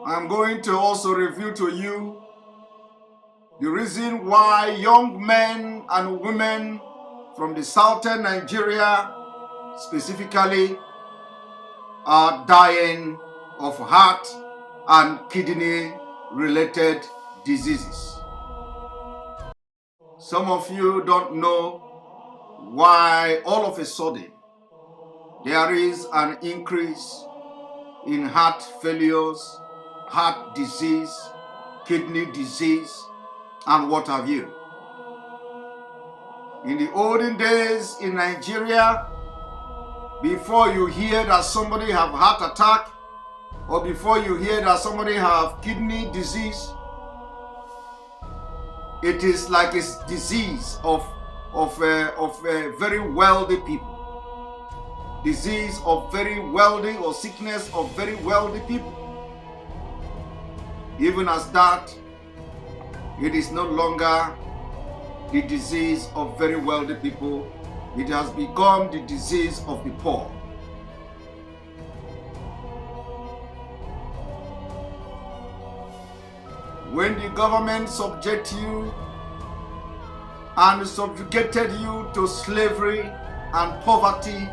I'm going to also review to you the reason why young men and women from the southern Nigeria specifically are dying of heart and kidney related diseases. Some of you don't know why all of a sudden there is an increase in heart failures, heart disease, kidney disease, and what have you. In the olden days in Nigeria, before you hear that somebody have heart attack, or before you hear that somebody have kidney disease, it is like a disease of very wealthy people. Disease of very wealthy, or sickness of very wealthy people. Even as that, it is no longer the disease of very wealthy people. It has become the disease of the poor. When the government subject you and subjugated you to slavery and poverty,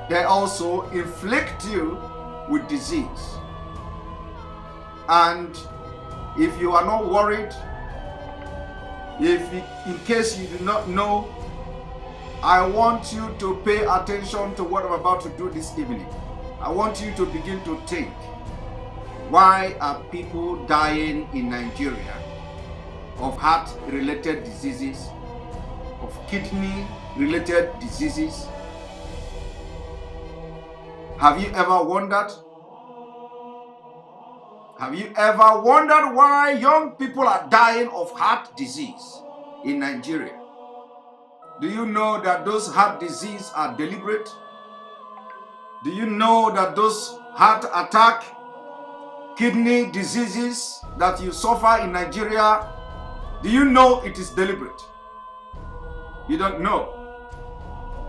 they also inflict you with disease. And if you are not worried, in case you do not know, I want you to pay attention to what I'm about to do this evening. I want you to begin to think, why are people dying in Nigeria of heart-related diseases, of kidney-related diseases? Have you ever wondered? Have you ever wondered why young people are dying of heart disease in Nigeria? Do you know that those heart diseases are deliberate? Do you know that those heart attack, kidney diseases that you suffer in Nigeria, do you know it is deliberate? You don't know.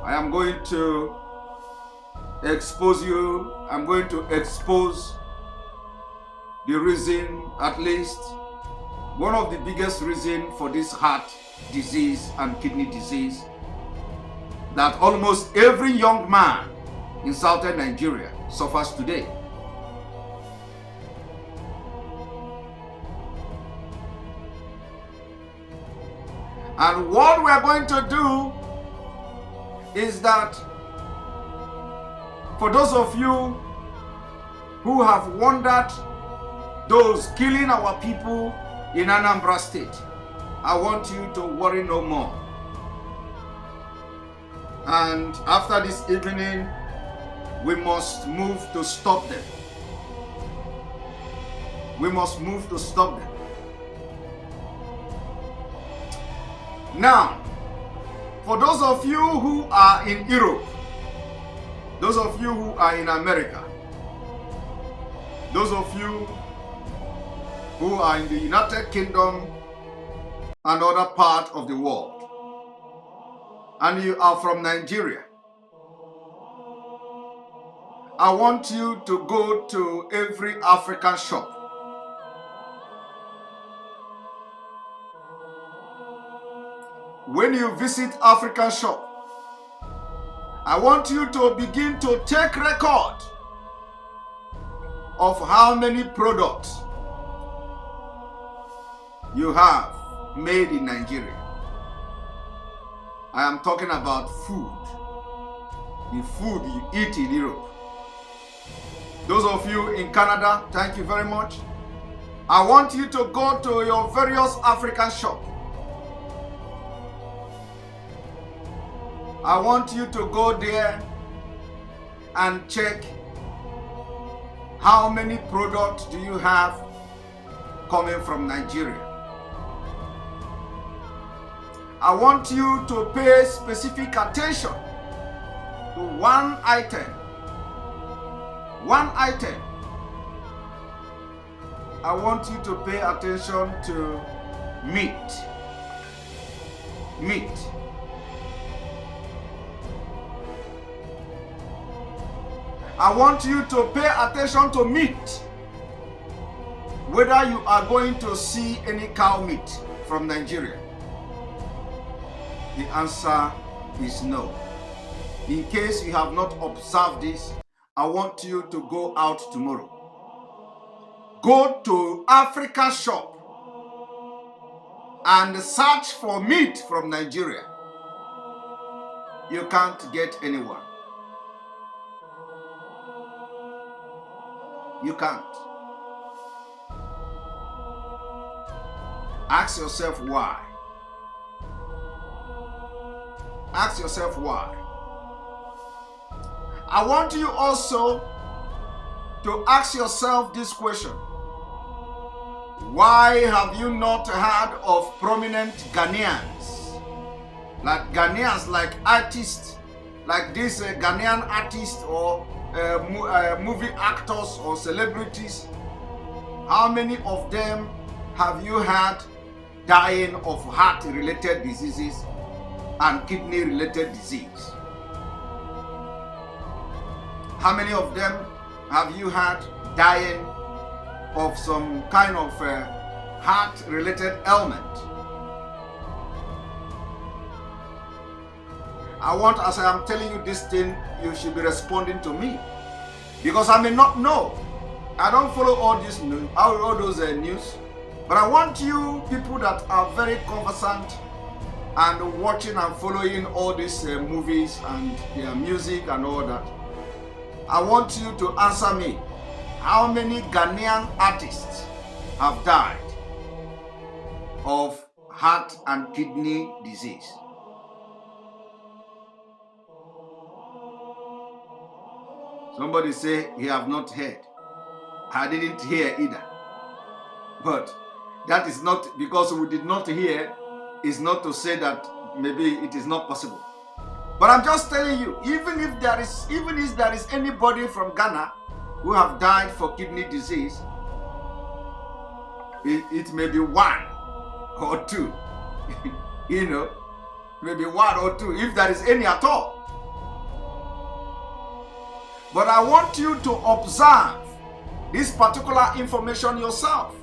I am going to expose you. I'm going to expose the reason, at least one of the biggest reasons for this heart disease and kidney disease that almost every young man in southern Nigeria suffers today. And what we are going to do is that for those of you who have wondered those killing our people in Anambra State, I want you to worry no more. And after this evening, we must move to stop them. We must move to stop them. Now, for those of you who are in Europe, those of you who are in America, those of you who are in the United Kingdom and other parts of the world, and you are from Nigeria, I want you to go to every African shop. When you visit African shop, I want you to begin to take record of how many products you have made in Nigeria. I am talking about food, the food you eat in Europe. Those of you in Canada, thank you very much. I want you to go to your various African shops. I want you to go there and check how many products do you have coming from Nigeria. I want you to pay specific attention to one item. One item. I want you to pay attention to meat. Meat. I want you to pay attention to meat. whether you are going to see any cow meat from Nigeria? The answer is no. In case you have not observed this, I want you to go out tomorrow. Go to Africa shop and search for meat from Nigeria. You can't get anyone. You can't. Ask yourself why. Ask yourself why. I want you also to ask yourself this question. Why have you not heard of prominent Ghanaians? Like artists, like this Ghanaian artists or movie actors or celebrities? How many of them have you heard dying of heart-related diseases and kidney-related disease? How many of them have you heard dying of some kind of heart-related ailment? I want, as I am telling you this thing, you should be responding to me. Because I may not know. I don't follow all this news, all those news. But I want you people that are very conversant and watching and following all these movies and their music and all that. I want you to answer me. How many Ghanaian artists have died of heart and kidney disease? Somebody say he have not heard. I didn't hear either. But that is not because we did not hear, is not to say that maybe it is not possible. But I'm just telling you, even if there is anybody from Ghana who have died for kidney disease, it may be one or two. You know, maybe one or two, if there is any at all. But I want you to observe this particular information yourself.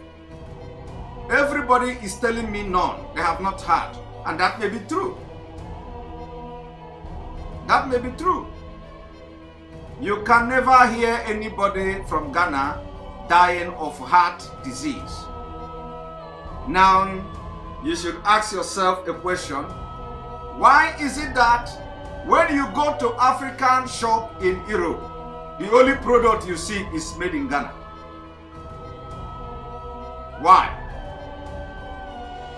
Everybody is telling me none, they have not heard. And that may be true. That may be true. You can never hear anybody from Ghana dying of heart disease. Now, you should ask yourself a question. Why is it that when you go to African shop in Europe, the only product you see is made in Ghana? Why?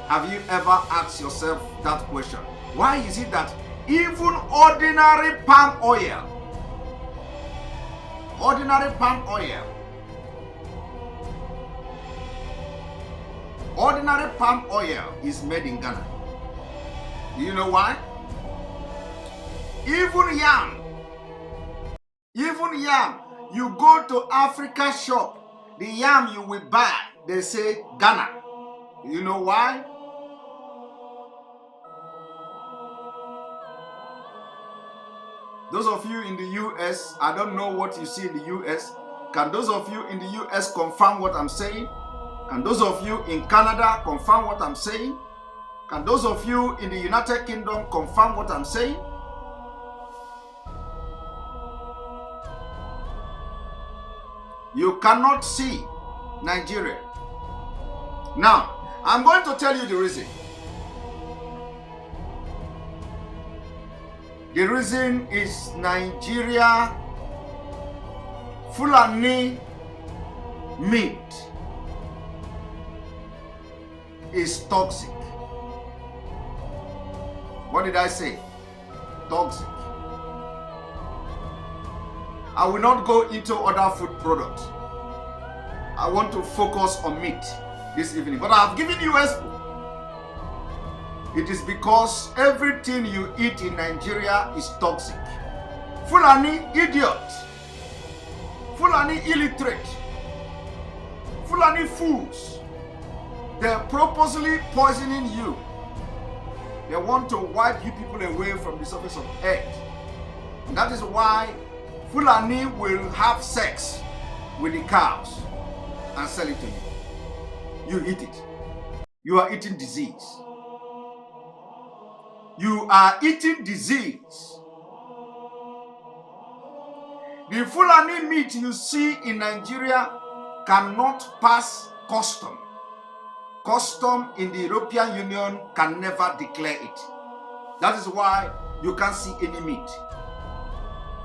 Have you ever asked yourself that question? Why is it that even ordinary palm oil is made in Ghana? Do you know why? Even yam, you go to Africa shop, the yam you will buy, they say Ghana. Do you know why? Those of you in the US, I don't know what you see in the US. Can those of you in the US confirm what I'm saying? Can those of you in Canada confirm what I'm saying? Can those of you in the United Kingdom confirm what I'm saying? You cannot see Nigeria. Now, I'm going to tell you the reason. The reason is Nigeria Fulani meat is toxic. What did I say? Toxic. I will not go into other food products. I want to focus on meat this evening. But I have given you example. It is because everything you eat in Nigeria is toxic. Fulani idiot. Fulani illiterate. Fulani fools. They're purposely poisoning you. They want to wipe you people away from the surface of earth. And that is why Fulani will have sex with the cows and sell it to you. you eat it. You are eating disease. You are eating disease. The Fulani meat you see in Nigeria cannot pass custom. Custom in the European Union can never declare it. That is why you can't see any meat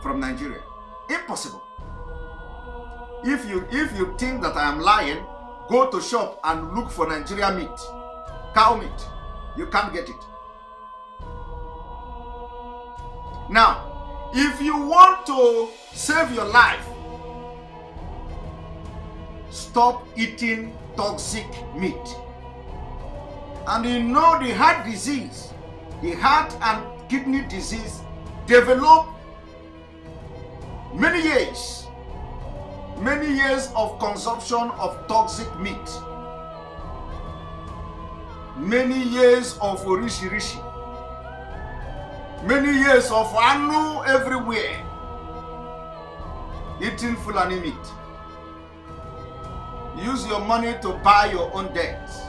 from Nigeria. Impossible. If you think that I am lying, go to shop and look for Nigeria meat, cow meat. You can't get it. Now, if you want to save your life, stop eating toxic meat. And you know the heart disease, the heart and kidney disease develop many years of consumption of toxic meat, many years of rishi, many years of anu everywhere, eating Fulani meat. Use your money to buy your own debts.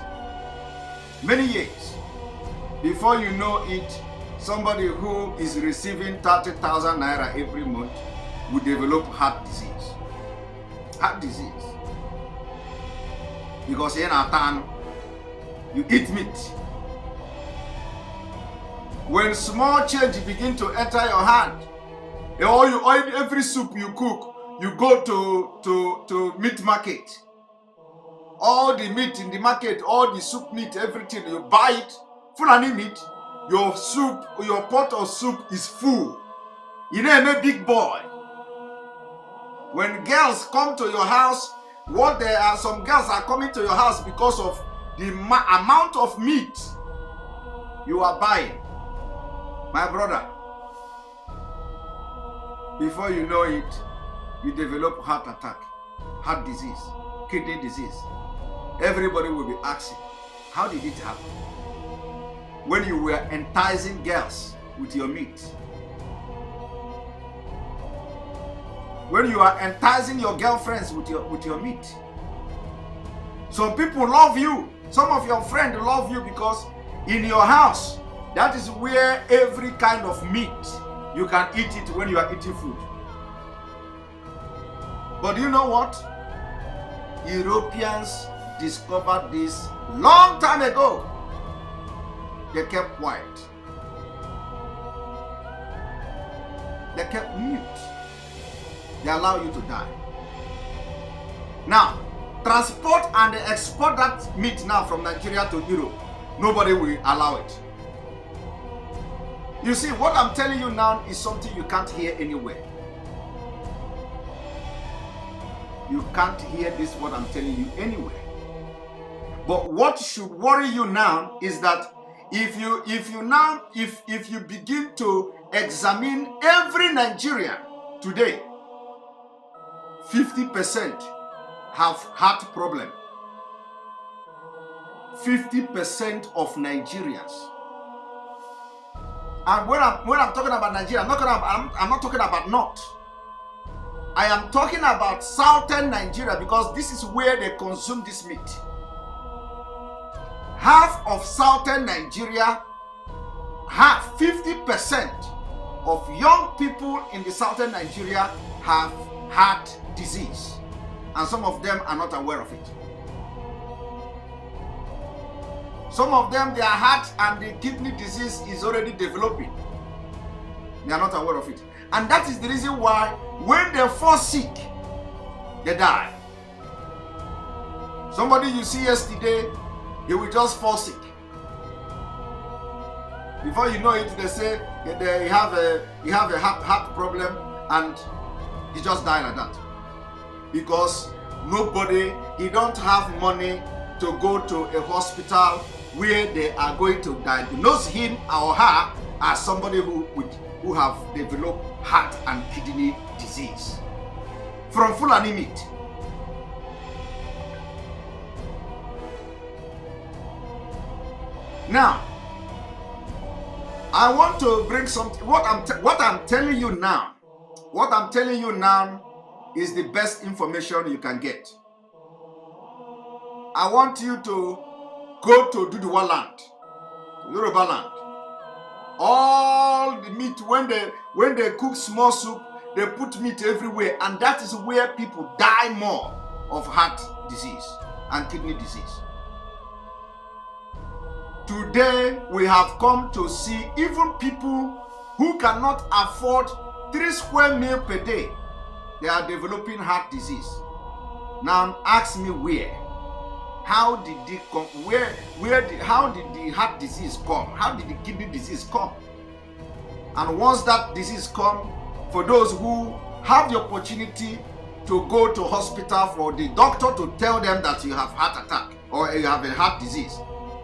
Many years. Before you know it, somebody who is receiving 30,000 naira every month will develop heart disease. Heart disease. Because in our town, you eat meat. When small change begin to enter your hand, or you oil every soup you cook, you go to meat market. All the meat in the market, all the soup meat, everything, you buy it, Fulani meat, your soup, your pot of soup is full. You know, I'm a big boy. When girls come to your house, some girls are coming to your house because of the amount of meat you are buying. My brother, before you know it, you develop heart attack, heart disease, kidney disease. Everybody will be asking, how did it happen? When you were enticing girls with your meat. When you are enticing your girlfriends with your meat. Some people love you. Some of your friends love you because in your house, that is where every kind of meat, you can eat it when you are eating food. But you know what? Europeans discovered this long time ago. They kept quiet. They kept mute. They allow you to die. Now, transport and export that meat now from Nigeria to Europe. Nobody will allow it. You see, what I'm telling you now is something you can't hear anywhere. You can't hear this, what I'm telling you, anywhere. But what should worry you now is that if you begin to examine every Nigerian today, 50% have heart problem. 50% of Nigerians. And when I'm talking about Nigeria, I'm not talking about North. I am talking about southern Nigeria because this is where they consume this meat. Half of southern Nigeria, 50% of young people in the southern Nigeria have heart disease. And some of them are not aware of it. Some of them, their heart and the kidney disease is already developing. They are not aware of it. And that is the reason why when they fall sick, they die. Somebody you see yesterday, he will just fall sick. Before you know it, they say he have a heart problem and he just died like that. Because he don't have money to go to a hospital where they are going to diagnose him or her as somebody who have developed heart and kidney disease from Fulani meat. Now, I want to bring something. What I'm telling you now is the best information you can get. I want you to go to Duduwa land, Yoruba land. All the meat, when they cook small soup, they put meat everywhere, and that is where people die more of heart disease and kidney disease. Today, we have come to see even people who cannot afford 3 square meals per day, they are developing heart disease. Now, ask me where? How did it come? How did the heart disease come? How did the kidney disease come? And once that disease come, for those who have the opportunity to go to hospital for the doctor to tell them that you have heart attack or you have a heart disease,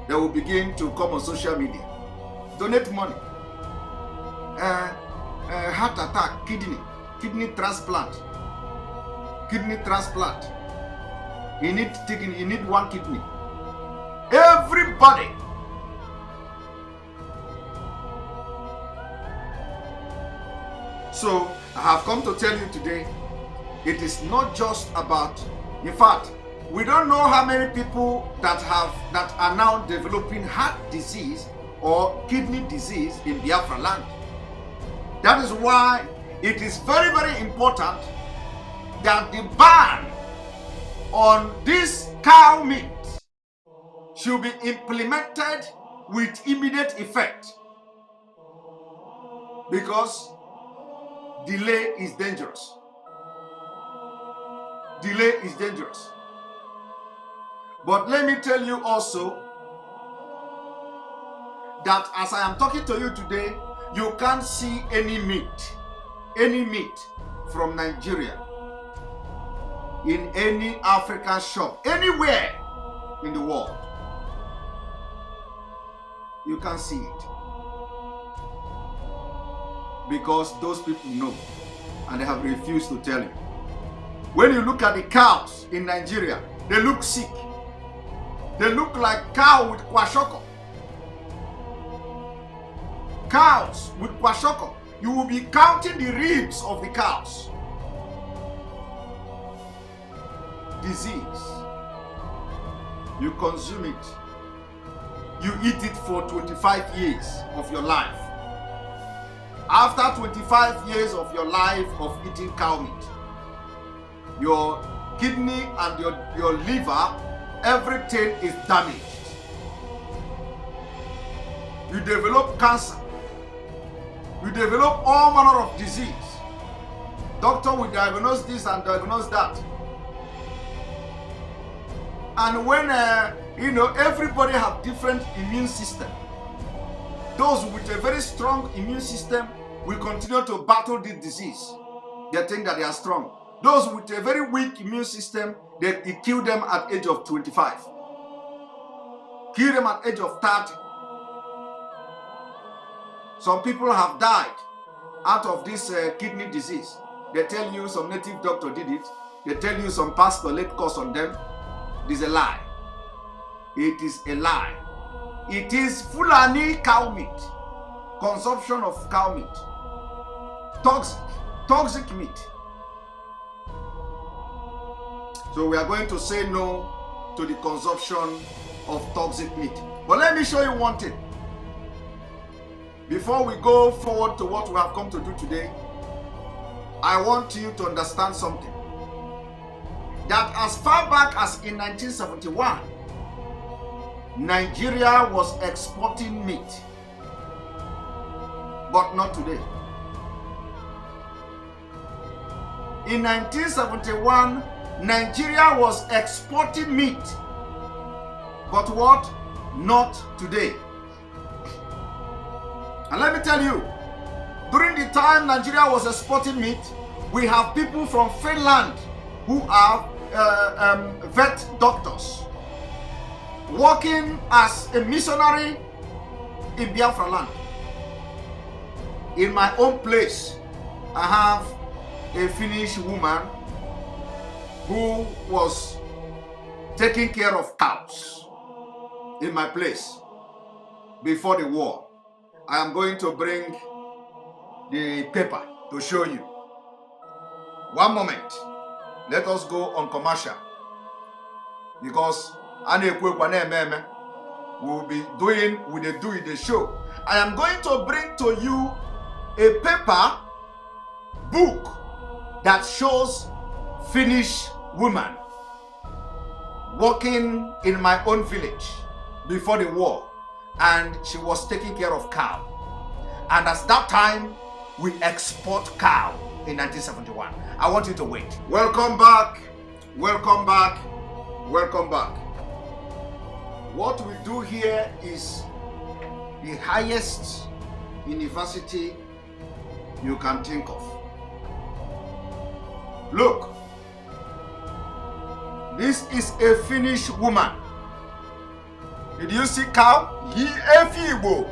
they will begin to come on social media, donate money, heart attack, kidney transplant. You need 1 kidney. Everybody. So I have come to tell you today, it is not just about, in fact, we don't know how many people that are now developing heart disease or kidney disease in Biafra land. That is why it is very, very important that the ban on this cow meat should be implemented with immediate effect, because delay is dangerous. Delay is dangerous. But let me tell you also that as I am talking to you today, you can't see any meat from Nigeria in any African shop, anywhere in the world. You can't see it. Because those people know and they have refused to tell you. When you look at the cows in Nigeria, they look sick. They look like cow with kwashoko. Cows with kwashoko. You will be counting the ribs of the cows. Disease. You consume it. You eat it for 25 years of your life. After 25 years of your life of eating cow meat, your kidney and your liver, everything is damaged. You develop cancer. You develop all manner of disease. Doctor will diagnose this and diagnose that. And when, everybody have different immune system. Those with a very strong immune system will continue to battle this disease. They think that they are strong. Those with a very weak immune system, they kill them at age of 25. Kill them at age of 30. Some people have died out of this kidney disease. They tell you some native doctor did it. They tell you some pastor laid curse on them. It is a lie. It is a lie. It is Fulani cow meat. Consumption of cow meat. Toxic meat. So we are going to say no to the consumption of toxic meat. But let me show you one thing. Before we go forward to what we have come to do today, I want you to understand something. That as far back as in 1971, Nigeria was exporting meat, but not today. In 1971, Nigeria was exporting meat, but what? Not today. And let me tell you, during the time Nigeria was exporting meat, we have people from Finland who are vet doctors working as a missionary in Biafra land. In my own place, I have a Finnish woman who was taking care of cows in my place before the war. I am going to bring the paper to show you. One moment. Let us go on commercial, because We'll be doing the show. I am going to bring to you a paper book that shows Finnish woman working in my own village before the war, and she was taking care of cow. And at that time, we export cow in 1971. I want you to wait. Welcome back. Welcome back. Welcome back. What we do here is the highest university you can think of. Look, this is a Finnish woman. Did you see cow? Igbo.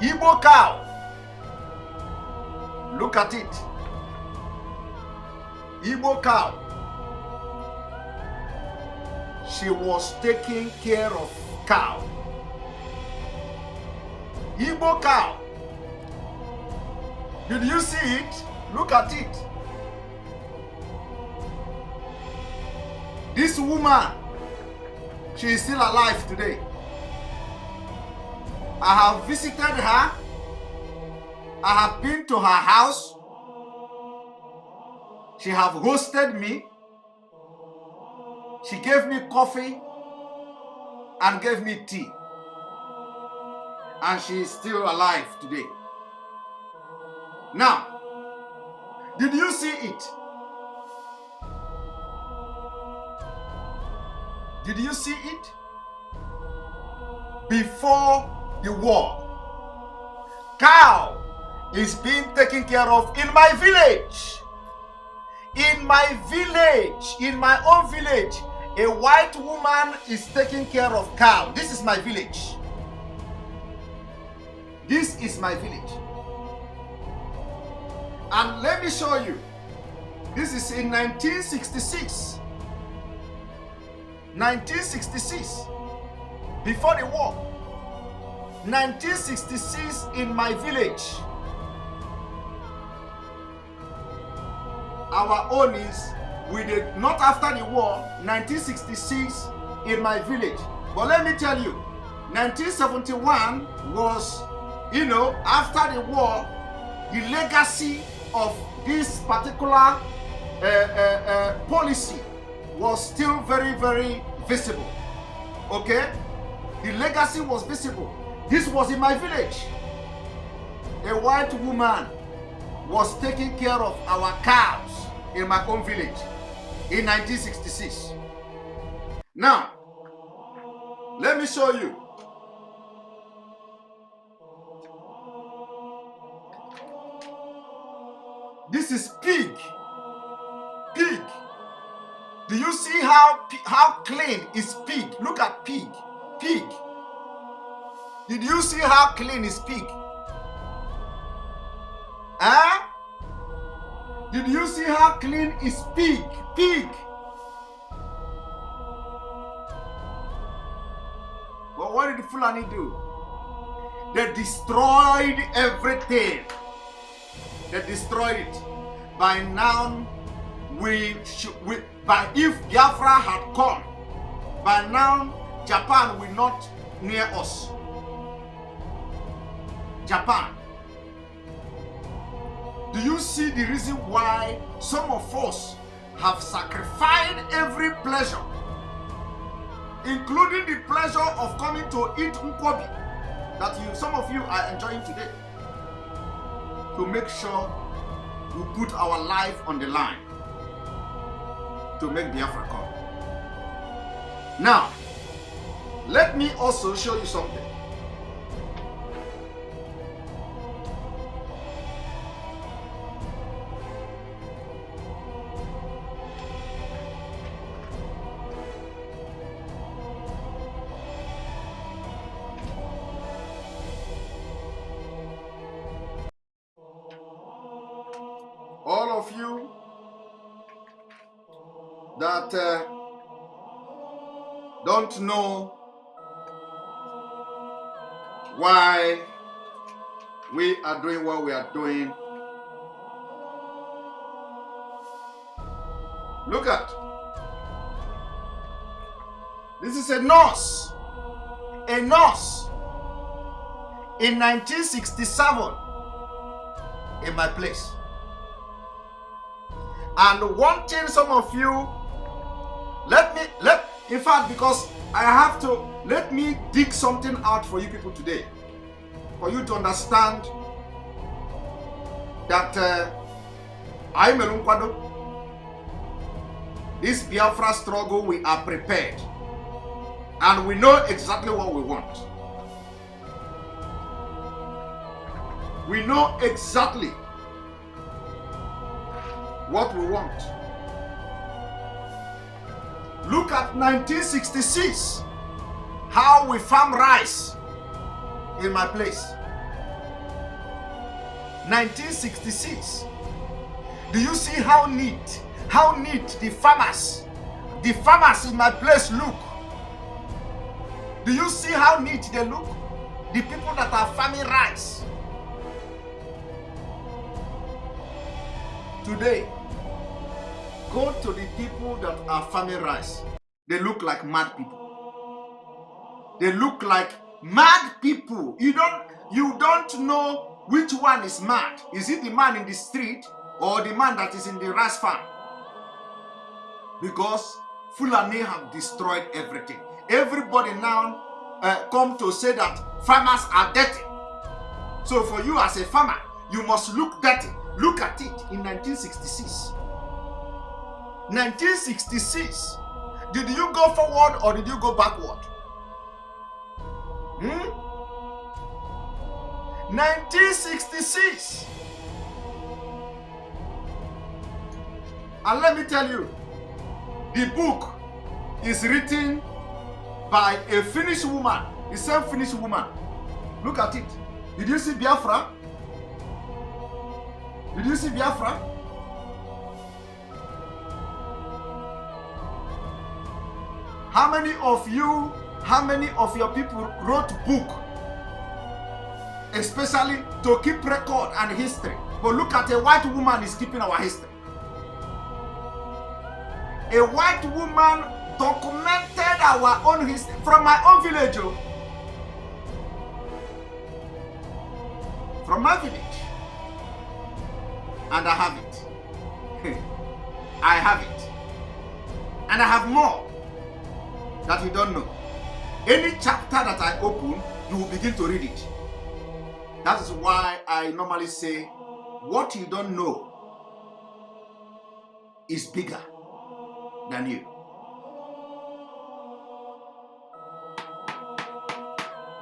Igbo cow. Look at it. Igbo cow. She was taking care of cow. Igbo cow. Did you see it? Look at it. This woman, she is still alive today. I have visited her. I have been to her house. She have hosted me. She gave me coffee and gave me tea. And she is still alive today. Now, did you see it? Did you see it? Before the war, cow is being taken care of in my village. In my village, in my own village, a white woman is taking care of cow. This is my village. This is my village. And let me show you. This is in 1966. 1966, before the war. 1966 in my village. Our own is, we did not after the war, 1966 in my village. But let me tell you, 1971 was, after the war, the legacy of this particular policy was still very, very visible. Okay? The legacy was visible. This was in my village. A white woman was taking care of our cows in my own village in 1966. Now, let me show you. This is pig. Pig. Do you see how clean is pig? Look at pig. Pig. Did you see how clean is pig? Huh? Did you see how clean is pig? Pig. But what did the Fulani do? They destroyed everything. They destroyed it. By now, if Biafra had come, by now Japan will not near us. Japan. Do you see the reason why some of us have sacrificed every pleasure, including the pleasure of coming to eat nkwobi that some of you are enjoying today, to make sure we put our life on the line to make Biafra come. Now, let me also show you something. All of you that don't know why we are doing what we are doing, look at This is a nurse. A nurse in 1967 in my place. And one thing some of you, in fact, because I have to, let me dig something out for you people today, for you to understand that I'm a Lunkwado. This Biafra struggle, we are prepared. And we know exactly what we want. We know exactly what we want. Look at 1966, how we farm rice in my place. 1966. Do you see how neat the farmers in my place look? Do you see how neat they look? The people that are farming rice. Today, go to the people that are farming rice. They look like mad people. They look like mad people. You don't know which one is mad. Is it the man in the street or the man that is in the rice farm? Because Fulani have destroyed everything. Everybody now come to say that farmers are dirty. So for you as a farmer, you must look dirty. Look at it in 1966. 1966. Did you go forward or did you go backward? 1966. And let me tell you, the book is written by a Finnish woman, the same Finnish woman. Look at it. Did you see Biafra? Did you see Biafra? How many of your people wrote book, especially to keep record and history? But look at a white woman is keeping our history. A white woman documented our own history from my own village. From my village. And I have it. I have it. And I have more that you don't know. Any chapter that I open, you will begin to read it. That is why I normally say, what you don't know is bigger than you.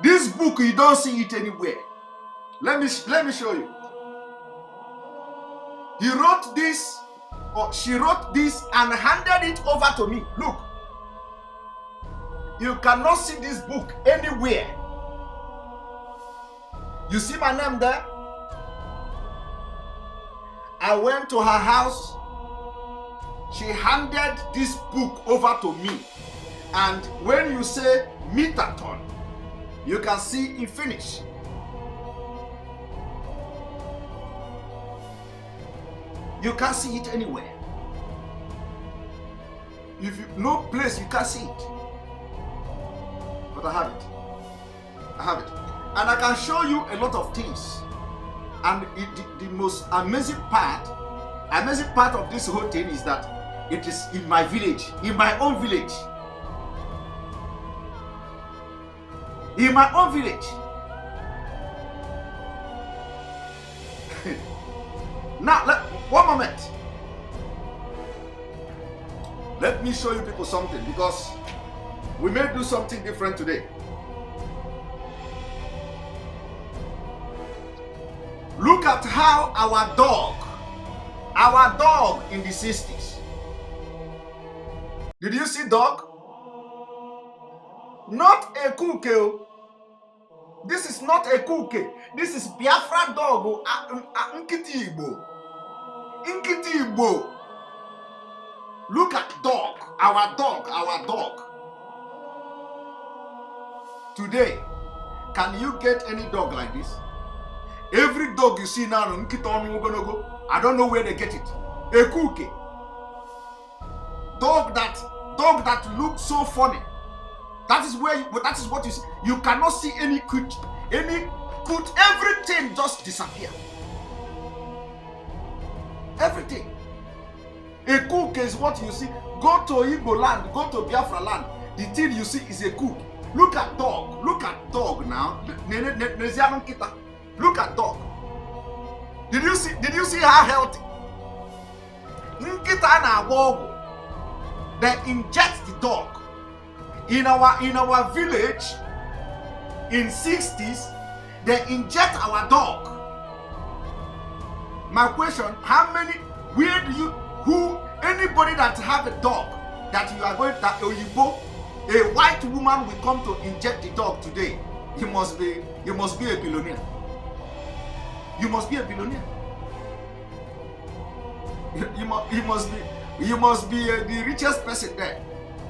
This book, you don't see it anywhere. Let me show you. He wrote this, or she wrote this and handed it over to me. Look. You cannot see this book anywhere. You see my name there? I went to her house. She handed this book over to me. And when you say Metaton, you can see in Finnish. You can't see it anywhere. If you no place, you can't see it. But I have it. I have it. And I can show you a lot of things. And the most amazing part of this whole thing is that it is in my village, in my own village. In my own village. Now, one moment. Let me show you people something, because we may do something different today. Look at how our dog in the 60s. Did you see dog? Not a cookie. This is not a cookie. This is Biafra dog. Nkiti Igbo. Nkiti Igbo. Look at dog. Our dog. Today, can you get any dog like this? Every dog you see now, I don't know where they get it. A cookie. Dog that looks so funny. That is what you see. You cannot see any could, everything just disappear. Everything. A cook is what you see. Go to Igbo land, go to Biafra land. The thing you see is a cook. Look at dog. Look at dog now. Look at dog. Did you see how healthy? They inject the dog. In our village, in 60s, they inject our dog. My question, anybody that have a dog that you are going, that a white woman will come to inject the dog today, you must be a billionaire. You must be a billionaire. You must be the richest person there.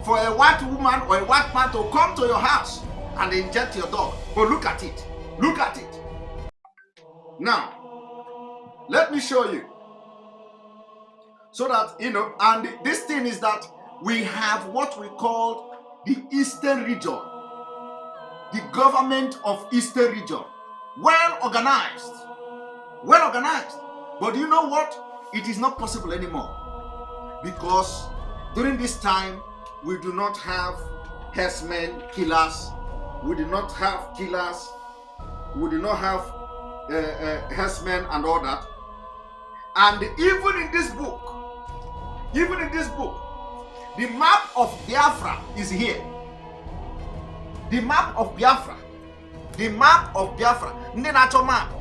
For a white woman or a white man to come to your house and inject your dog. But look at it. Look at it. Now, let me show you. So that, and this thing is that we have what we call the Eastern region. The government of Eastern region. Well organized. Well organized. But do you know what? It is not possible anymore. Because during this time, we do not have herdsmen, killers. We do not have killers. We do not have herdsmen and all that. And even in this book, the map of Biafra is here. The map of Biafra. The map of Biafra. Ndenacho map.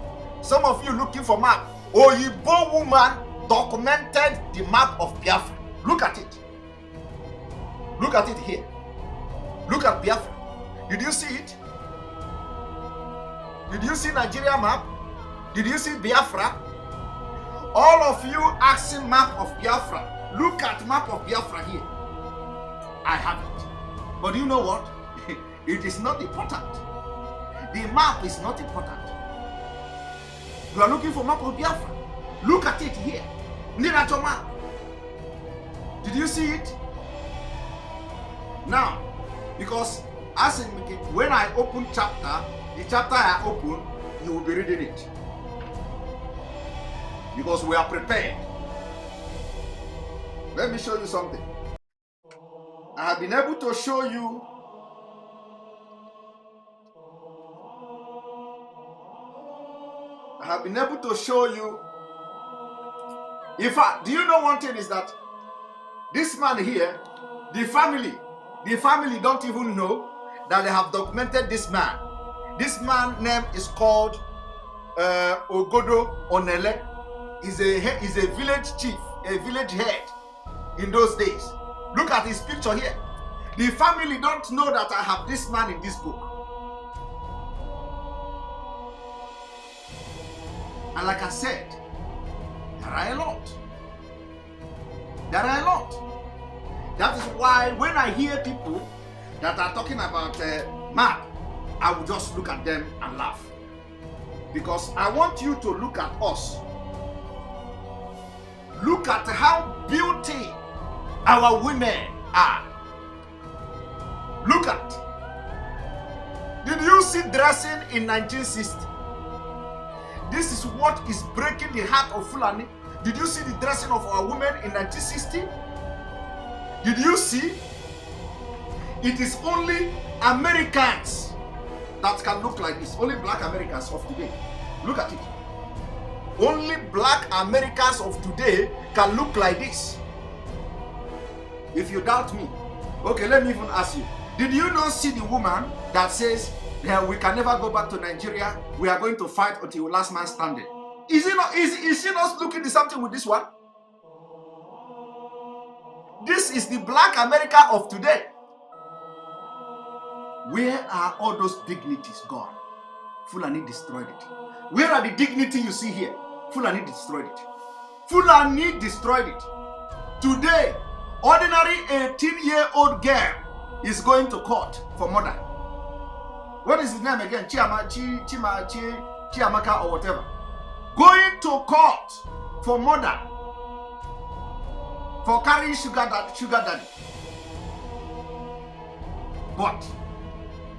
Some of you looking for map. Oyibo woman documented the map of Biafra. Look at it. Look at it here. Look at Biafra. Did you see it? Did you see Nigeria map? Did you see Biafra? All of you asking map of Biafra. Look at map of Biafra here. I have it. But you know what? It is not important. The map is not important. You are looking for map of Biafra. Look at it here. Ndinacho map. Did you see it? Now, because as in when I open chapter, the chapter I open, you will be reading it. Because we are prepared. Let me show you something. I have been able to show you in fact, do you know one thing is that this man here, the family don't even know that they have documented this man. This man's name is called Ogodo Onele. He's a village chief, a village head in those days. Look at his picture here. The family don't know that I have this man in this book. And like I said, there are a lot. There are a lot. That is why when I hear people that are talking about map, I will just look at them and laugh. Because I want you to look at us. Look at how beautiful our women are. Look at. Did you see dressing in 1960? This is what is breaking the heart of Fulani. Did you see the dressing of our women in 1960? Did you see? It is only Americans that can look like this. Only black Americans of today. Look at it. Only black Americans of today can look like this. If you doubt me, okay, let me even ask you. Did you not see the woman that says, yeah, we can never go back to Nigeria. We are going to fight until last man standing. Is she not looking the something with this one? This is the black America of today. Where are all those dignities gone? Fulani destroyed it. Where are the dignity you see here? Fulani destroyed it. Fulani destroyed it. Today, ordinary 18-year-old girl is going to court for murder. What is his name again? Chiamaka or whatever. Going to court for murder. For carrying sugar daddy. But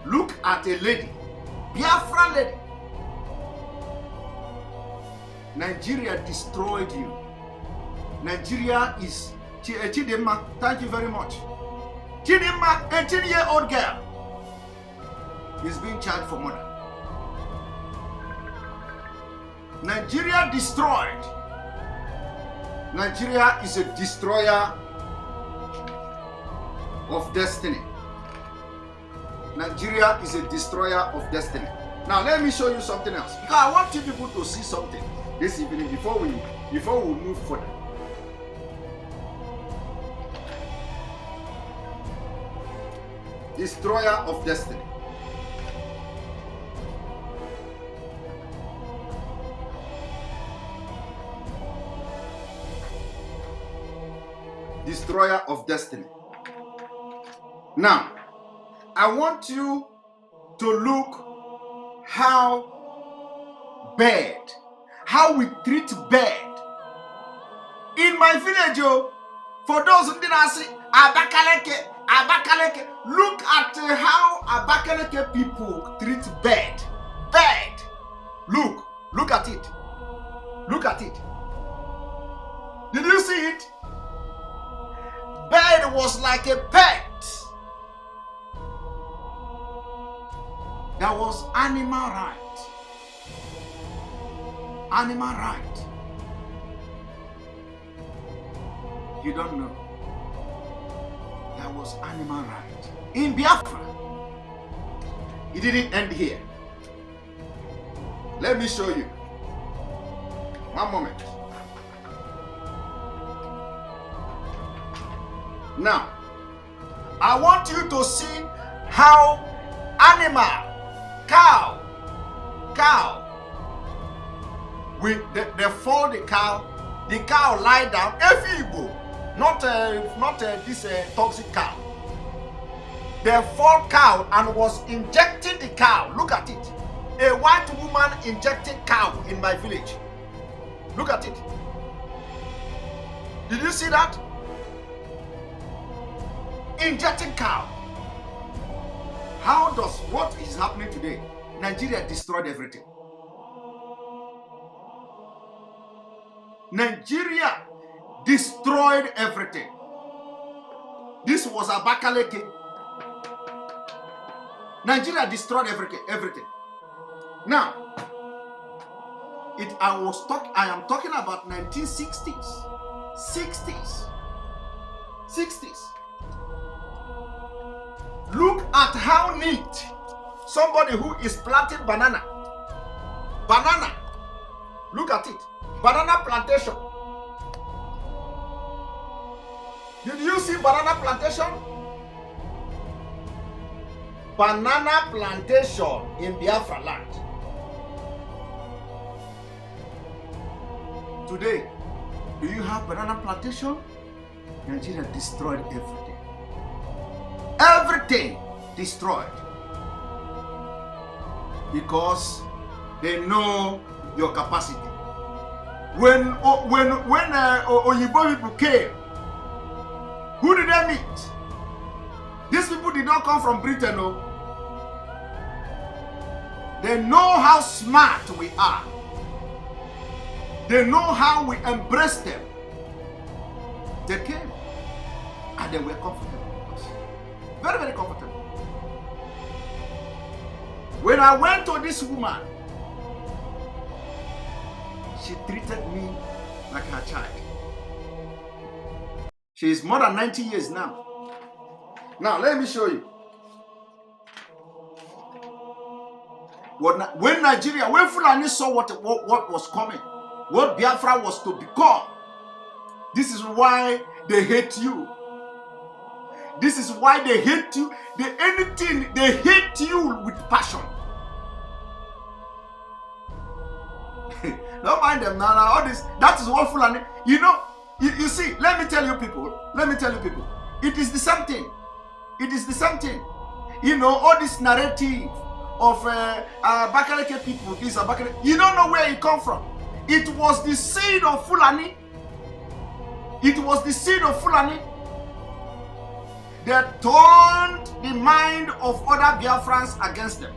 Look at a lady, Biafra lady. Nigeria destroyed you. Nigeria is Chidimma. Thank you very much. Chidimma, a 10-year-old girl, is being charged for murder. Nigeria destroyed. Nigeria is a destroyer of destiny. Nigeria is a destroyer of destiny. Now let me show you something else, because I want you people to see something this evening before we move further. Destroyer of destiny. Destroyer of destiny. Now, I want you to look how we treat bad. In my village, for those who didn't see Abakaleke, look at how Abakaleke people treat bad. Bad. Look at it. Look at it. Did you see it? Bird was like a pet. That was animal right. Animal right. You don't know. That was animal right. In Biafra. It didn't end here. Let me show you. One moment. Now, I want you to see how animal, cow, they fold the cow lie down, every Igbo, not this toxic cow. They fold cow and was injecting the cow. Look at it. A white woman injecting cow in my village. Look at it. Did you see that? Injecting cow. What is happening today? Nigeria destroyed everything. Nigeria destroyed everything. This was Abakaleke. Nigeria destroyed everything. Now, I am talking about 1960s, 60s. Look at how neat somebody who is planting banana. Look at it. Banana plantation. Did you see banana plantation? Banana plantation in Biafra land. Today, do you have banana plantation? Nigeria destroyed everything. Everything destroyed. Because they know your capacity. When Oyibo people came, who did they meet? These people did not come from Britain, no. They know how smart we are. They know how we embrace them. They came and they were comfortable with us. Very, very comfortable. When I went to this woman, she treated me like her child. She is more than 90 years now. Now, let me show you. When Fulani saw what was coming, what Biafra was to become, this is why they hate you. This is why they hate you. They hate you with passion. Don't mind them now. All this, that is what Fulani. You know, you see, let me tell you people. It is the same thing. It is the same thing. You know, all this narrative of Bakaleke people, this Bakaleke, you don't know where it come from. It was the seed of Fulani. It was the seed of Fulani that turned the mind of other Biafrans against them.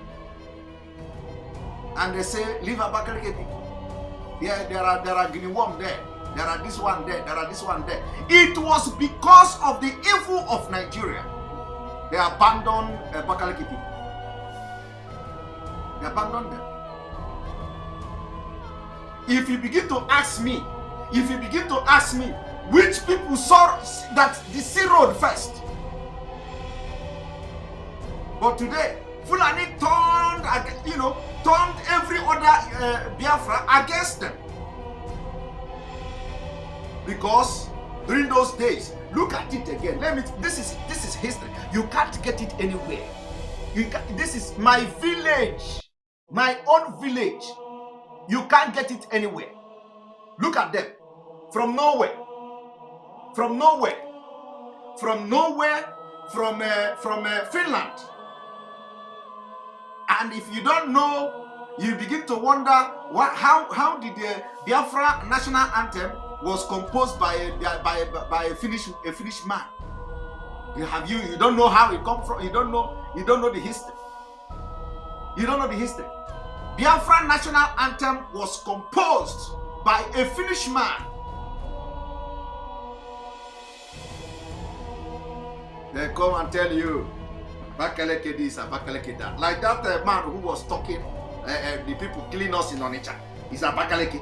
And they say, leave Abakaliki people. Yeah, there are guinea worm there. There are this one there. There are this one there. It was because of the evil of Nigeria. They abandoned Abakaliki people. They abandoned them. If you begin to ask me, which people saw that the sea road first? But today, Fulani turned every other Biafra against them. Because during those days, look at it again. This is history. You can't get it anywhere. This is my village, my own village. You can't get it anywhere. Look at them. From nowhere. From Finland. And if you don't know, you begin to wonder how did the Biafra national anthem was composed by a Finnish man. You don't know how it come from. You don't know the history. You don't know the history. Biafra national anthem was composed by a Finnish man. They come and tell you, Bakaleke this and Bakaleke that. Like that man who was talking, the people killing us in Onitsha. Is Abakaleke.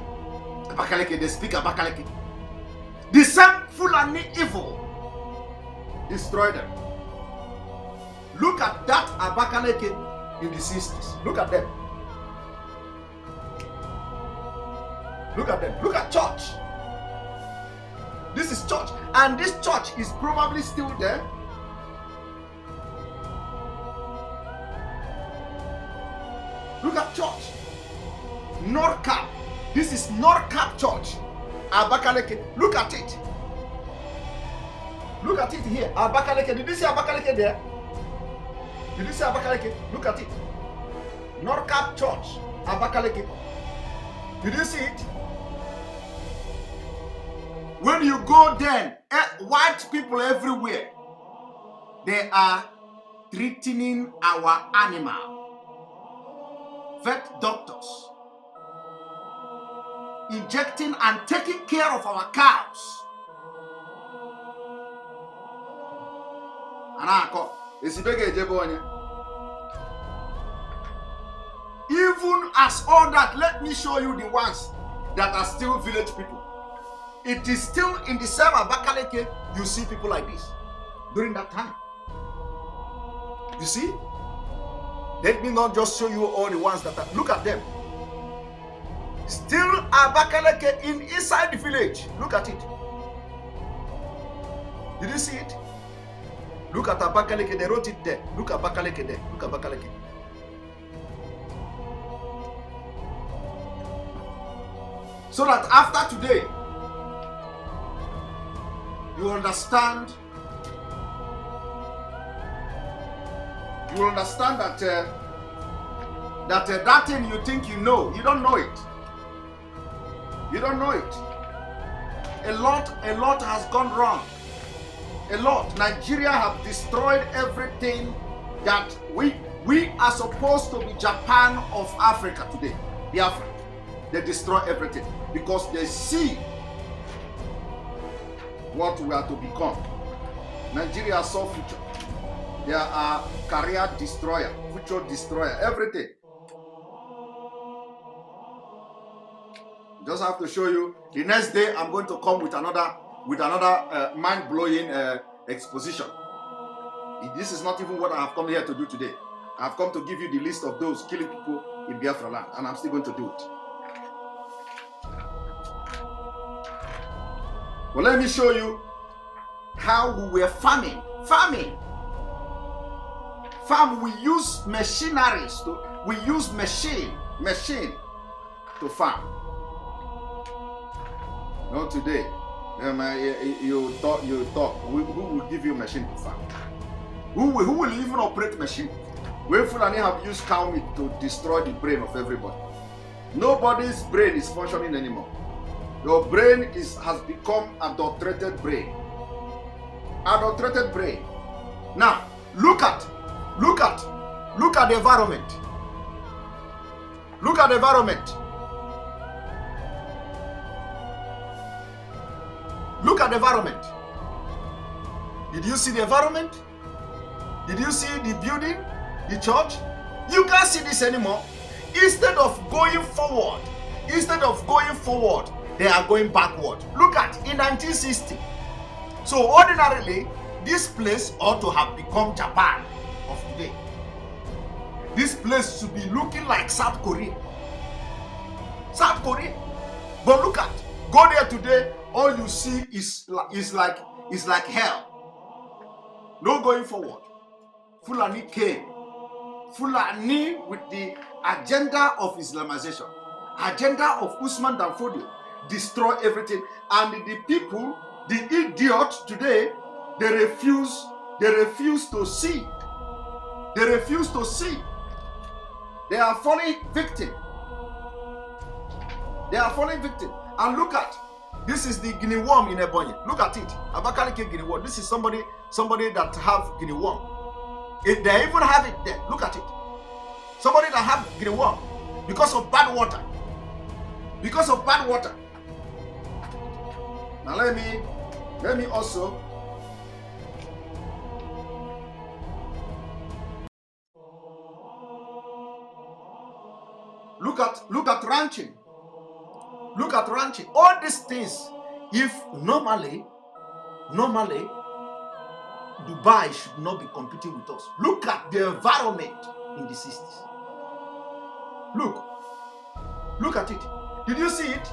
Abakaleke, they speak Abakaleke. The same Fulani evil destroyed them. Look at that Abakaleke in the 60s. Look at them. Look at them. Look at church. This is church. And this church is probably still there. Look at church. Norcap. This is Norcap Church. Abakaleke. Look at it. Look at it here. Abakaleke. Did you see Abakaleke there? Did you see Abakaleke? Look at it. Norcap Church. Abakaleke. Did you see it? When you go there, white people everywhere, they are threatening our animal. Vet doctors injecting and taking care of our cows. Even as all that, let me show you the ones that are still village people. It is still in the same Abakaleke. You see people like this during that time. You see? Let me not just show you all the ones that are. Look at them. Still Abakaleke inside the village. Look at it. Did you see it? Look at Abakaleke. They wrote it there. Look at Abakaleke there. Look at Abakaleke. So that after today, you understand. You understand that that thing you think you know, you don't know it. You don't know it. A lot has gone wrong. A lot. Nigeria have destroyed everything that we are supposed to be Japan of Africa today. Biafra. They destroy everything because they see what we are to become. Nigeria saw future. They are career destroyer, future destroyer, everything. Just have to show you. The next day, I'm going to come with another mind-blowing exposition. This is not even what I have come here to do today. I have come to give you the list of those killing people in Biafra land, and I'm still going to do it. Well, let me show you how we were farming. We use machineries we use machine to farm. Not today. You talk. Who will give you machine to farm? Who will even operate machine? When Fulani have used cow meat to destroy the brain of everybody. Nobody's brain is functioning anymore. Your brain has become adulterated brain. Adulterated brain. Now, look at Look at the environment. Look at the environment. Look at the environment. Did you see the environment? Did you see the building, the church? You can't see this anymore. Instead of going forward, they are going backward. Look at in 1960. So ordinarily, this place ought to have become Japan of today. This place should be looking like South Korea. South Korea. But look at, go there today, all you see is like hell. No going forward. Fulani came. Fulani with the agenda of Islamization, agenda of Usman Dan Fodio, destroy everything. And the people, the idiots today, they refuse to see. They refuse to see. They are falling victim. They are falling victim. And look at, this is the guinea worm in Ebonyi. Look at it. Abakaliki guinea worm. This is somebody that have guinea worm. They even have it there. Look at it. Somebody that have guinea worm because of bad water. Because of bad water. Now let me also look at ranching. Look at ranching. All these things, if normally Dubai should not be competing with us. Look at the environment in the 60s. Look at it. Did you see it?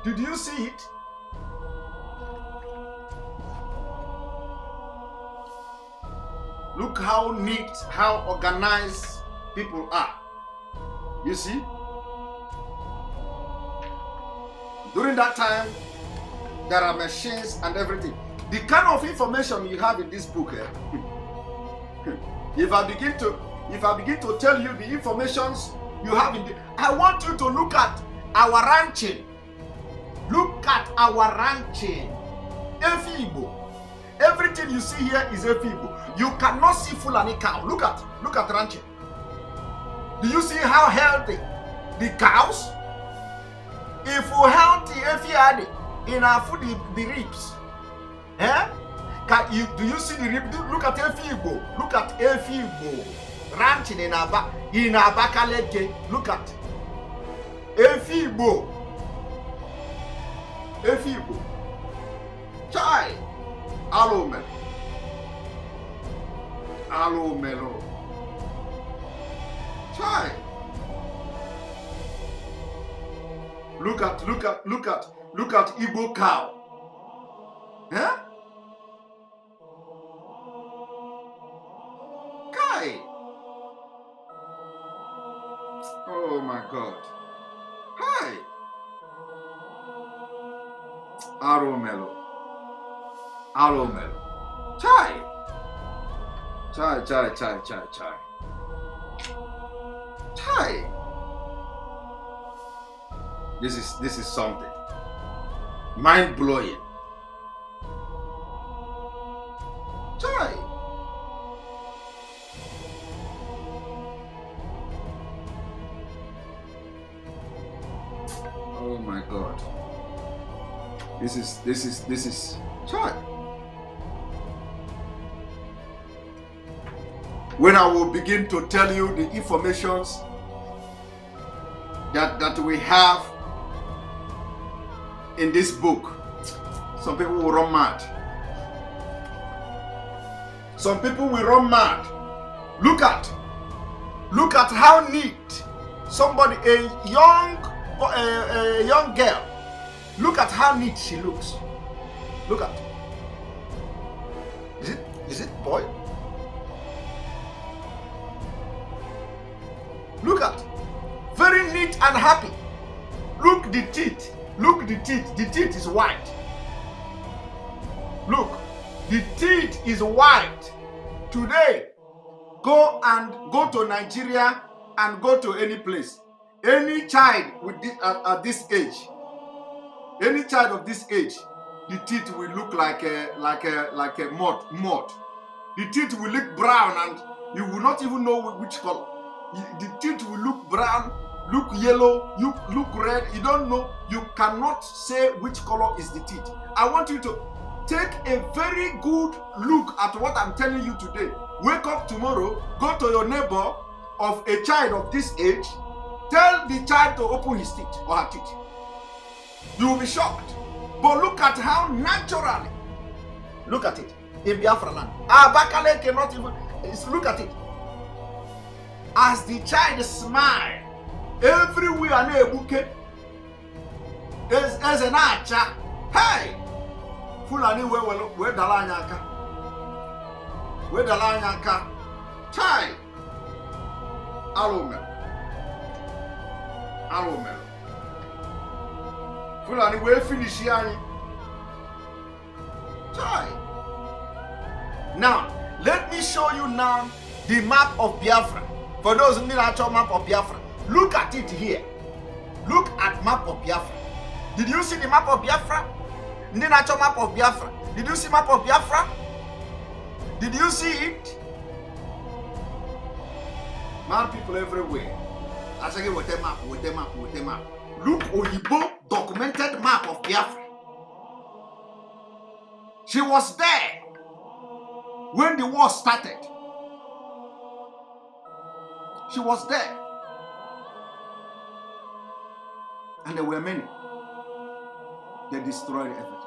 Did you see it? Look how neat, how organized people are. You see? During that time, there are machines and everything. The kind of information you have in this book, if I begin to tell you the informations you have in the, I want you to look at our ranching. Look at our ranching. Igbo. Everything you see here is Igbo. You cannot see Fulani cow. Look at ranching. Do you see how healthy the cows? If we healthy, if you had in our food, the ribs. Eh? Do you see the rib? Look at Igbo. Look at Igbo. Ranching in Abakaleke. Look at Igbo. Igbo. Chai. Alo melo. Chai. Look at Igbo cow. Huh? Kai. Oh my God. Hi. Aromelo. Chai. This is something mind blowing. Chai. Oh my God. This is chai. When I will begin to tell you the informations that we have in this book, some people will run mad. Some people will run mad. Look at how neat somebody, a young girl. Look at how neat she looks. Look at. Is it boy? Look at. Very neat and happy. Look the teeth. Look the teeth. The teeth is white. Look. The teeth is white. Today, go to Nigeria and go to any place. Any child with at this age, any child of this age, the teeth will look like a mud. The teeth will look brown and you will not even know which color. The teeth will look brown, look yellow, look red. You don't know. You cannot say which color is the teeth. I want you to take a very good look at what I'm telling you today. Wake up tomorrow, go to your neighbor of a child of this age, tell the child to open his teeth or her teeth. You will be shocked. But look at how naturally, look at it, in Biafra land. Abakale cannot even, look at it. As the child smile, everywhere near bouquet, there's an archer. Hey! Fulani where dalanyaka. Where dalanyaka. Chai! Alomel. Fulani where finish yani. Chai! Now, let me show you now the map of Biafra. For those who need actual map of Biafra, look at it here. Look at map of Biafra. Did you see the map of Biafra? The natural map of Biafra. Did you see map of Biafra? Did you see it? Man, people everywhere. I say with a map. Look, Oyibo documented map of Biafra. She was there when the war started. She was there. And there were many. They destroyed everything.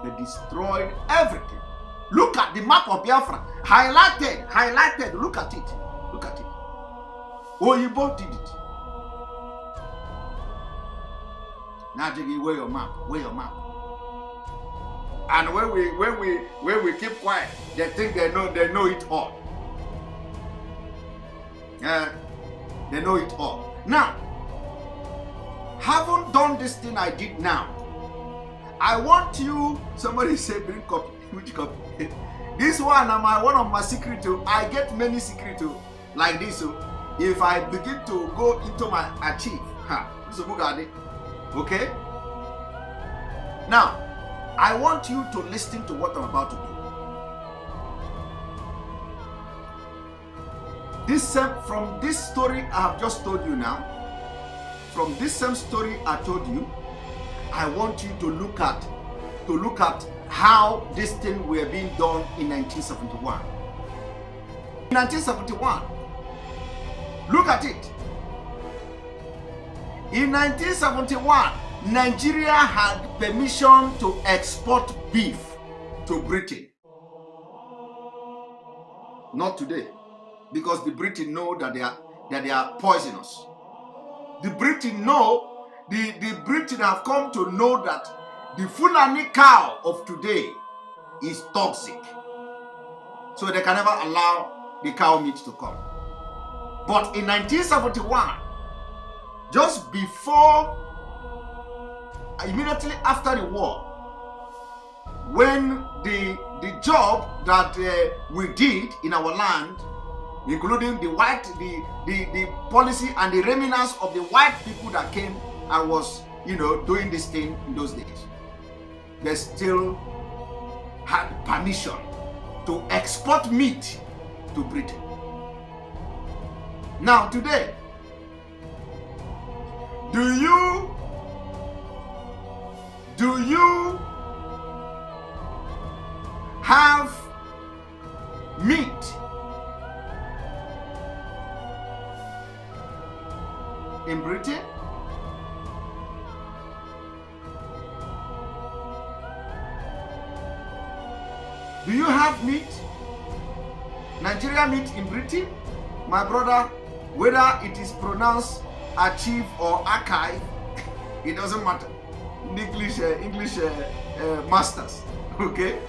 They destroyed everything. Look at the map of Biafra. Highlighted. Look at it. Oyibo did it. Now, Jiggy, where your map? And when we keep quiet, they think they know it all. They know it all. Now, haven't done this thing I did now. I want you, somebody say bring copy. Which copy? This one one of my secret too. I get many secret too, like this. So if I begin to go into my archive, okay? Now, I want you to listen to what I'm about to do. From this story I have just told you now, from this same story I told you, I want you to look at how this thing were being done in 1971. In 1971, look at it. In 1971, Nigeria had permission to export beef to Britain. Not today, because the Britain know that they are poisonous. The Britain know, the Britain have come to know that the Fulani cow of today is toxic. So they can never allow the cow meat to come. But in 1971, just before, immediately after the war, when the job that we did in our land, including the policy and the remnants of the white people that came and was, doing this thing in those days, they still had permission to export meat to Britain. Now today, do you have meat in Britain? Do you have meat? Nigeria meat in Britain? My brother, whether it is pronounced achieve or archive, it doesn't matter. English masters, okay?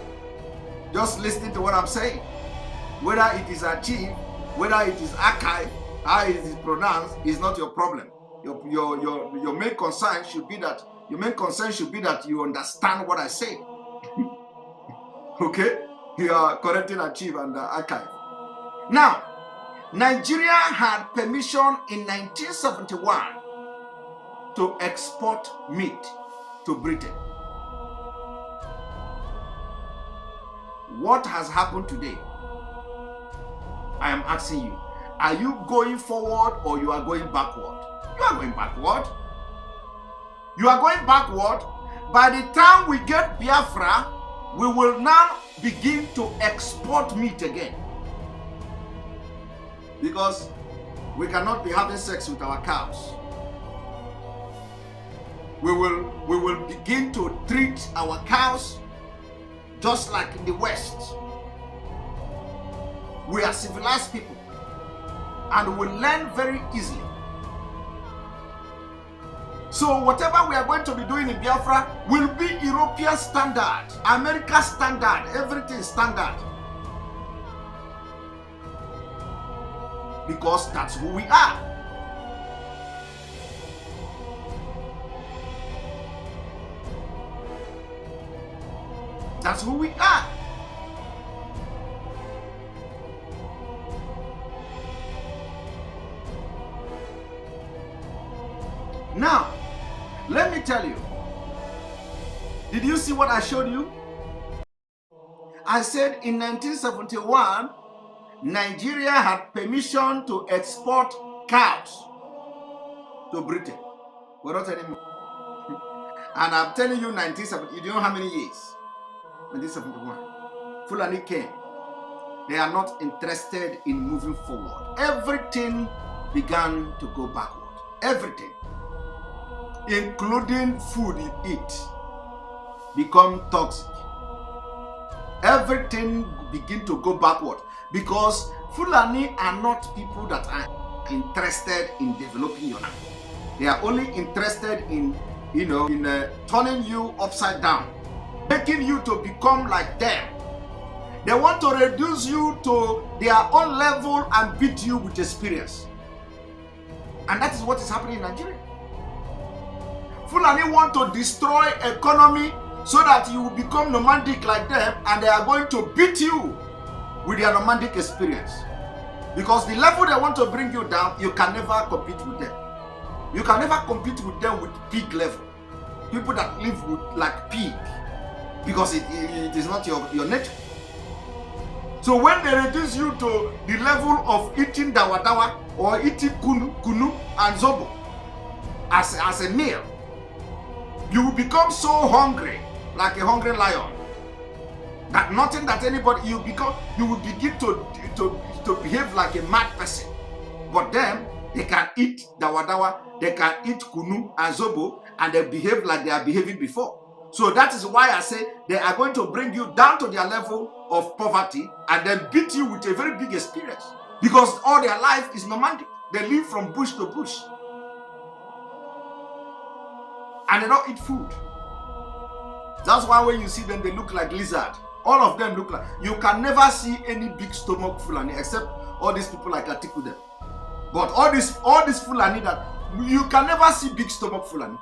Just listen to what I'm saying. Whether it is achieve, whether it is archive, how it is pronounced is not your problem. Your main concern should be that you understand what I say. Okay? You are correcting achieve and archive. Now, Nigeria had permission in 1971 to export meat to Britain. what has happened today, I am asking you, are you going forward or you are going backward? You are going backward. You are going backward. By the time we get Biafra, we will now begin to export meat again. Because we cannot be having sex with our cows. We will begin to treat our cows just like in the West. We are civilized people and we learn very easily. So whatever we are going to be doing in Biafra will be European standard, America standard, everything standard. Because that's who we are. That's who we are. Now, let me tell you. Did you see what I showed you? I said in 1971, Nigeria had permission to export cows to Britain. We're not anymore. And I'm telling you, 1970, you know how many years? 1971. Fulani came. They are not interested in moving forward. Everything began to go backward. Everything, including food you eat, become toxic. Everything begin to go backward because Fulani are not people that are interested in developing your land. They are only interested in, turning you upside down, making you to become like them. They want to reduce you to their own level and beat you with experience. And that is what is happening in Nigeria. Fulani want to destroy economy so that you will become nomadic like them, and they are going to beat you with their nomadic experience. Because the level they want to bring you down, you can never compete with them. You can never compete with them with pig level. People that live with like pig, because it is not your nature. So when they reduce you to the level of eating dawa or eating kunu and zobo as a meal, you will become so hungry, like a hungry lion, that nothing that anybody, you will begin to behave like a mad person. But them, they can eat dawa, they can eat kunu and zobo, and they behave like they are behaving before. So that is why I say they are going to bring you down to their level of poverty and then beat you with a very big experience. Because all their life is nomadic. They live from bush to bush. And they don't eat food. That's why when you see them, they look like lizard. All of them look like, you can never see any big stomach Fulani except all these people like Atiku them. But all this Fulani that you can never see big stomach Fulani,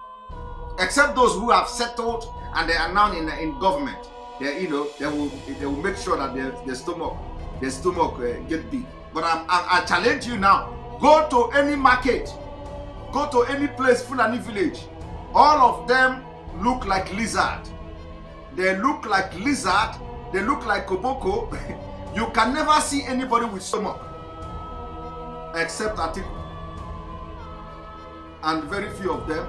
except those who have settled and they are now in government. They will make sure that their stomach get big. But I challenge you now. Go to any market, go to any place, Fulani village. All of them look like lizard. They look like lizard. They look like koboko. You can never see anybody with stomach except Atiku. And very few of them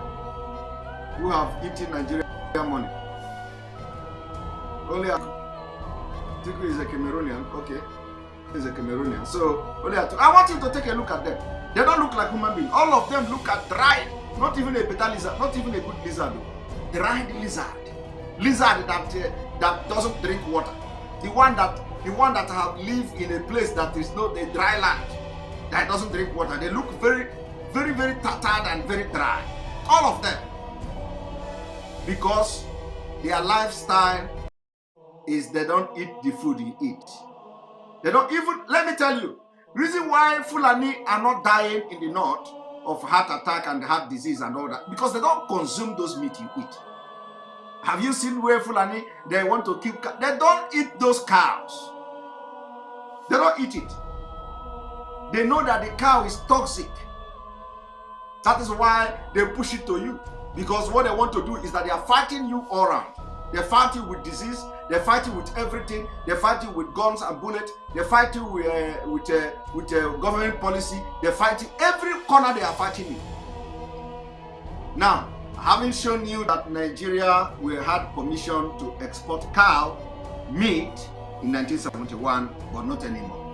who have eaten Nigerian money. Only Atiku is a Cameroonian. Okay, he's a Cameroonian. So only Atiku. I want you to take a look at them. They don't look like human beings. All of them look at dried. Not even a beta lizard. Not even a good lizard. Dried lizard. Lizard that doesn't drink water. The one that have lived in a place that is not a dry land, that doesn't drink water. They look very, very, very tattered and very dry. All of them. Because their lifestyle is they don't eat the food you eat. They don't even, let me tell you, reason why Fulani are not dying in the north of heart attack and heart disease and all that, because they don't consume those meat you eat. Have you seen where Fulani, they want to keep, they don't eat those cows. They don't eat it. They know that the cow is toxic. That is why they push it to you. Because what they want to do is that they are fighting you all around. They fight you with disease. They fight you with everything. They fight you with guns and bullets. They fight you with government policy. They fight you every corner. They are fighting you. Now, having shown you that Nigeria we had permission to export cow meat in 1971, but not anymore.